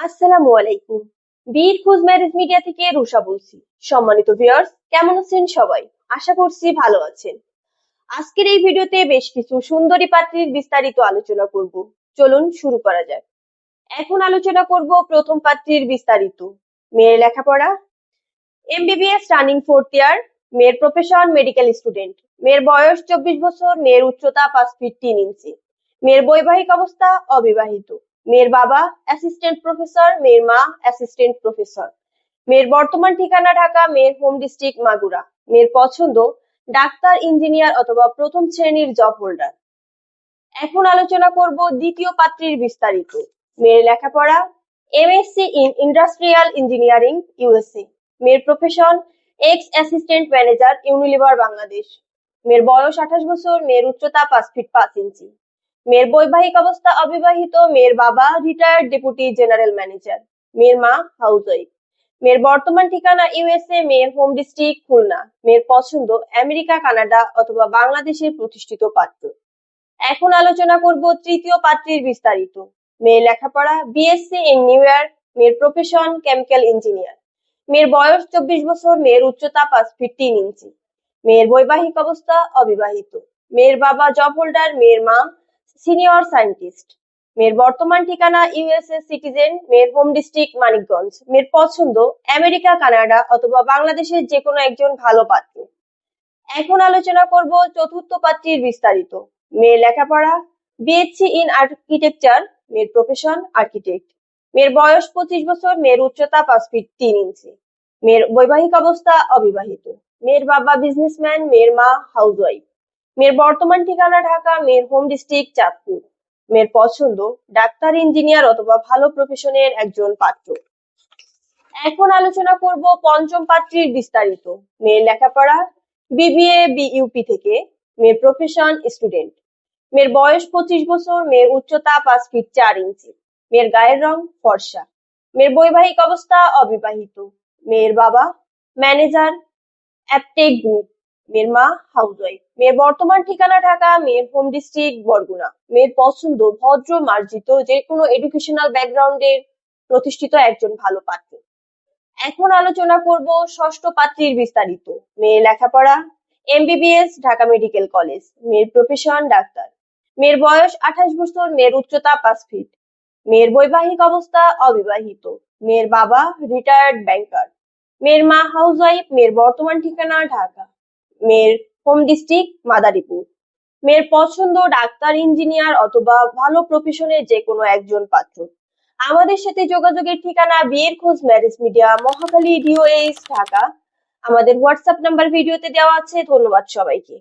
আসসালামু আলাইকুম। বীর খোঁজ ম্যারেজ মিডিয়া থেকে রুষা বলছি। সম্মানিত ভিউয়ার্স, কেমন আছেন সবাই? আশা করছি ভালো আছেন। আজকের এই ভিডিওতে বেশ কিছু সুন্দরী পাত্রীর বিস্তারিত আলোচনা করব। চলুন শুরু করা যাক। এখন আলোচনা করব প্রথম পাত্রীর বিস্তারিত। মেয়ের লেখাপড়া, এমবিবিএস রানিং 4th ইয়ার। মেয়ের প্রফেশন মেডিকেল স্টুডেন্ট। মেয়ের বয়স 24 বছর। মেয়ের উচ্চতা 5 ফিট 3 ইঞ্চি। মেয়ের বৈবাহিক অবস্থা অবিবাহিত। মেয়ের বাবা অ্যাসিস্ট্যান্ট প্রফেসর। মেয়ের মা অ্যাসিস্ট্যান্ট প্রফেসর। মেয়ের বর্তমান ঠিকানা ঢাকা। মেয়ের হোম ডিস্ট্রিক্ট মাগুরা। মেয়ের পছন্দ ডাক্তার, ইঞ্জিনিয়ার অথবা প্রথম শ্রেণীর জব হোল্ডার। এখন আলোচনা করব দ্বিতীয় পাত্রীর বিস্তারিত। মেয়ের লেখাপড়া, MSc in industrial engineering, USA. মেয়ের profession ex assistant manager, Unilever Bangladesh. মেয়ের বয়স 28 বছর। মেয়ের উচ্চতা 5 ফিট 5 ইঞ্চি। মেয়ের বৈবাহিক অবস্থা অবিবাহিত। মেয়ের বাবা রিটায়ার্ড ডেপুটি জেনারেল ম্যানেজার। মেয়ের মা হাউসওয়াইফ। মেয়ের বর্তমান ঠিকানা ইউএসএ। মেয়ের হোম ডিস্ট্রিক্ট খুলনা। মেয়ের পছন্দ আমেরিকা, কানাডা অথবা বাংলাদেশের প্রতিষ্ঠিত পাত্র। এখন আলোচনা করব তৃতীয় পাত্রীর বিস্তারিত। মেয়ের লেখাপড়া, বিএসসি ইন নিউ ইয়ার। মেয়ের প্রফেশন কেমিক্যাল ইঞ্জিনিয়ার। মেয়ের বয়স 24 বছর। মেয়ের উচ্চতা 5 ফিট 3 ইঞ্চি। মেয়ের বৈবাহিক অবস্থা অবিবাহিত। মেয়ের বাবা জব হোল্ডার। মেয়ের মা সিনিয়র সায়েন্টিস্ট। মেয়ের বর্তমান ঠিকানা ইউএসএ সিটিজেন। মেয়ের হোম ডিস্ট্রিক্ট মানিকগঞ্জ। মেয়ের পছন্দ আমেরিকা, কানাডা অথবা বাংলাদেশের যে কোনো একজন ভালো পাত্র। এখন আলোচনা করব চতুর্থ পাত্রীর বিস্তারিত। মেয়ের লেখাপড়া, বিএসসি ইন আর্কিটেকচার। মেয়ের প্রফেশন আর্কিটেক্ট। মেয়ের বয়স 25 বছর। মেয়ের উচ্চতা 5 ফিট 3 ইঞ্চি। মেয়ের বৈবাহিক অবস্থা অবিবাহিত। মেয়ের বাবা বিজনেসম্যান। মেয়ের মা হাউসওয়াইফ। মেয়ের বর্তমান ঠিকানা ঢাকা। মেয়ের হোম ডিস্ট্রিক্ট চাঁদপুর। মেয়ের পছন্দ ডাক্তার, ইঞ্জিনিয়ার অথবা ভালো প্রফেশনের একজন পাত্র। এখন আলোচনা করব পঞ্চম পাত্রীর বিস্তারিত। মেয়ের লেখাপড়া, বিবিএ বিইউপি থেকে। মেয়ের প্রফেশন স্টুডেন্ট। মেয়ের বয়স 25 বছর। মেয়ের উচ্চতা 5 ফিট 4 ইঞ্চি। মেয়ের গায়ের রং ফর্সা। মেয়ের বৈবাহিক অবস্থা অবিবাহিত। মেয়ের বাবা ম্যানেজার অ্যাপটেক গ্রুপ। মেয়ের মা হাউসওয়াইফ। মেয়ের বর্তমান ঠিকানা ঢাকা। মেয়ের হোম ডিস্ট্রিক্ট বরগুনা। মেয়ের পছন্দ ভদ্র মার্জিত যে কোনো এডুকেশনাল ব্যাকগ্রাউন্ডের প্রতিষ্ঠিত একজন ভালো পাত্র। এখন আলোচনা করব ষষ্ঠ পাত্রীর বিস্তারিত। মেয়ের লেখাপড়া, এমবিবিএস ঢাকা মেডিকেল কলেজ। মেয়ের প্রফেশন ডাক্তার। মেয়ের বয়স 28 বছর। মেয়ের উচ্চতা 5 ফিট। মেয়ের বৈবাহিক অবস্থা অবিবাহিত। মেয়ের বাবা রিটায়ার্ড ব্যাংকার। মেয়ের মা হাউসওয়াইফ। মেয়ের বর্তমান ঠিকানা ঢাকা। মেয়ের হোম ডিস্ট্রিক্ট মাদারীপুর। মেয়ের পছন্দ ডাক্তার, ইঞ্জিনিয়ার অথবা ভালো প্রফেশনের যে কোনো একজন পাত্র। আমাদের সাথে যোগাযোগের ঠিকানা বিয়ের খোঁজ marriage media, Mohakhali, DOH, Dhaka. আমাদের হোয়াটসঅ্যাপ নাম্বার ভিডিওতে দেওয়া আছে। ধন্যবাদ সবাইকে।